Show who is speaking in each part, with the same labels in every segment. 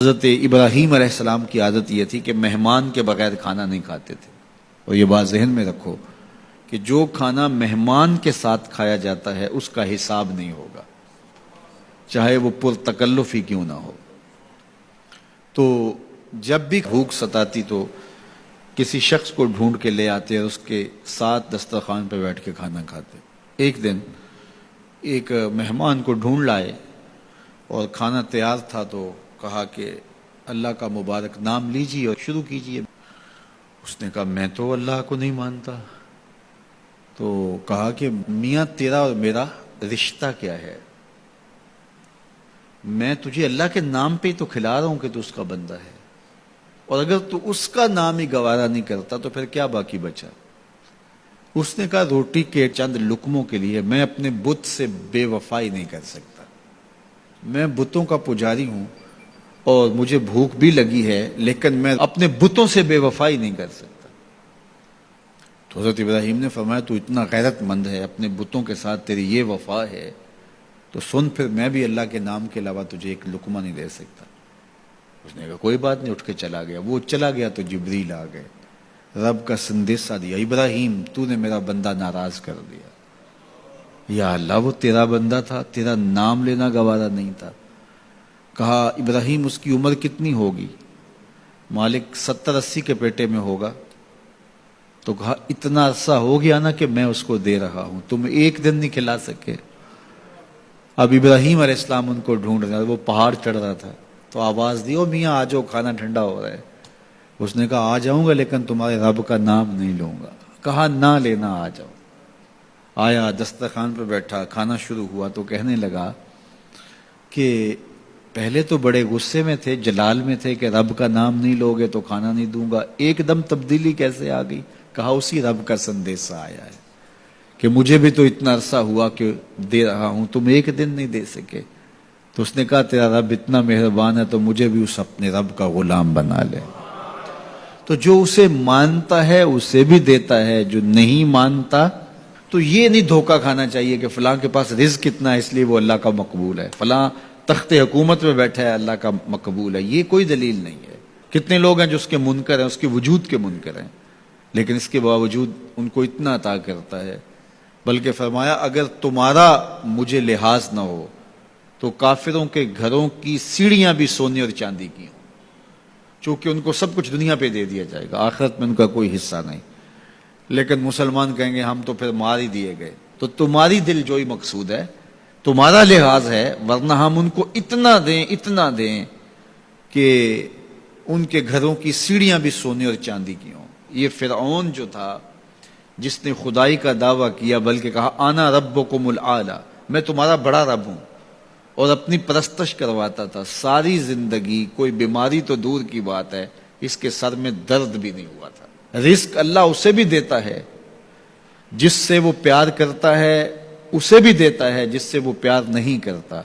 Speaker 1: حضرت ابراہیم علیہ السلام کی عادت یہ تھی کہ مہمان کے بغیر کھانا نہیں کھاتے تھے. اور یہ بات ذہن میں رکھو کہ جو کھانا مہمان کے ساتھ کھایا جاتا ہے اس کا حساب نہیں ہوگا، چاہے وہ پرتکلف ہی کیوں نہ ہو. تو جب بھی بھوک ستاتی تو کسی شخص کو ڈھونڈ کے لے آتے اور اس کے ساتھ دسترخوان پہ بیٹھ کے کھانا کھاتے. ایک دن ایک مہمان کو ڈھونڈ لائے اور کھانا تیار تھا تو کہا کہ اللہ کا مبارک نام لیجیے اور شروع کیجیے. اس نے کہا میں تو اللہ کو نہیں مانتا. تو کہا کہ میاں تیرا اور میرا رشتہ کیا ہے؟ میں تجھے اللہ کے نام پہ ہی تو کھلا رہا ہوں کہ تو اس کا بندہ ہے، اور اگر تو اس کا نام ہی گوارا نہیں کرتا تو پھر کیا باقی بچا؟ اس نے کہا روٹی کے چند لقموں کے لیے میں اپنے بت سے بے وفائی نہیں کر سکتا. میں بتوں کا پجاری ہوں اور مجھے بھوک بھی لگی ہے، لیکن میں اپنے بتوں سے بے وفائی نہیں کر سکتا. تو حضرت ابراہیم نے فرمایا تو اتنا غیرت مند ہے، اپنے بتوں کے ساتھ تیری یہ وفا ہے، تو سن پھر میں بھی اللہ کے نام کے علاوہ تجھے ایک لقمہ نہیں دے سکتا. اس نے کہا کوئی بات نہیں، اٹھ کے چلا گیا. وہ چلا گیا تو جبریل آ گئے، رب کا سندیشہ دیا، ابراہیم تو نے میرا بندہ ناراض کر دیا. یا اللہ وہ تیرا بندہ تھا، تیرا نام لینا گوارا نہیں تھا. کہا ابراہیم اس کی عمر کتنی ہوگی؟ مالک 70-80 کے پیٹے میں ہوگا. تو کہا اتنا عرصہ ہو گیا نا کہ میں اس کو دے رہا ہوں، تم ایک دن نہیں کھلا سکے. اب ابراہیم علیہ السلام ان کو ڈھونڈ رہا، وہ پہاڑ چڑھ رہا تھا تو آواز دی او میاں آ جاؤ کھانا ٹھنڈا ہو رہا ہے. اس نے کہا آ جاؤں گا لیکن تمہارے رب کا نام نہیں لوں گا. کہا نہ لینا، آ جاؤ. آیا دسترخوان پہ بیٹھا، کھانا شروع ہوا تو کہنے لگا کہ پہلے تو بڑے غصے میں تھے، جلال میں تھے کہ رب کا نام نہیں لوگے تو کھانا نہیں دوں گا. ایک دم تبدیلی کیسے آ گئی؟ کہا اسی رب کا سندیشہ آیا ہے کہ مجھے بھی تو اتنا عرصہ ہوا کہ دے رہا ہوں، تم ایک دن نہیں دے سکے. تو اس نے کہا تیرا رب اتنا مہربان ہے تو مجھے بھی اس اپنے رب کا غلام بنا لے. تو جو اسے مانتا ہے اسے بھی دیتا ہے، جو نہیں مانتا تو یہ نہیں دھوکہ کھانا چاہیے کہ فلاں کے پاس رزق اتنا ہے اس لیے وہ اللہ کا مقبول ہے، فلاں تخت حکومت میں بیٹھا ہے اللہ کا مقبول ہے. یہ کوئی دلیل نہیں ہے. کتنے لوگ ہیں جو اس کے منکر ہیں، اس کے وجود کے منکر ہیں، لیکن اس کے باوجود ان کو اتنا عطا کرتا ہے. بلکہ فرمایا اگر تمہارا مجھے لحاظ نہ ہو تو کافروں کے گھروں کی سیڑھیاں بھی سونے اور چاندی کی ہوں، چونکہ ان کو سب کچھ دنیا پہ دے دیا جائے گا، آخرت میں ان کا کوئی حصہ نہیں. لیکن مسلمان کہیں گے ہم تو پھر مار ہی دیے گئے. تو تمہاری دل جوئی مقصود ہے، تمہارا لحاظ ہے، ورنہ ہم ان کو اتنا دیں کہ ان کے گھروں کی سیڑھیاں بھی سونے اور چاندی کی ہوں. یہ فرعون جو تھا جس نے خدائی کا دعویٰ کیا، بلکہ کہا آنا ربکم الاعلی، میں تمہارا بڑا رب ہوں، اور اپنی پرستش کرواتا تھا. ساری زندگی کوئی بیماری تو دور کی بات ہے اس کے سر میں درد بھی نہیں ہوا تھا. رزق اللہ اسے بھی دیتا ہے جس سے وہ پیار کرتا ہے، اسے بھی دیتا ہے جس سے وہ پیار نہیں کرتا.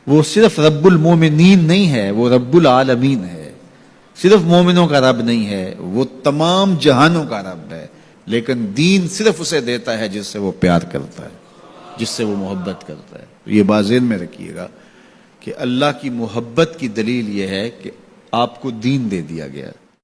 Speaker 1: وہ صرف رب المومنین نہیں ہے، وہ رب العالمین ہے. صرف مومنوں کا رب نہیں ہے، وہ تمام جہانوں کا رب ہے. لیکن دین صرف اسے دیتا ہے جس سے وہ پیار کرتا ہے، جس سے وہ محبت کرتا ہے. یہ بات ذہن میں رکھیے گا کہ اللہ کی محبت کی دلیل یہ ہے کہ آپ کو دین دے دیا گیا.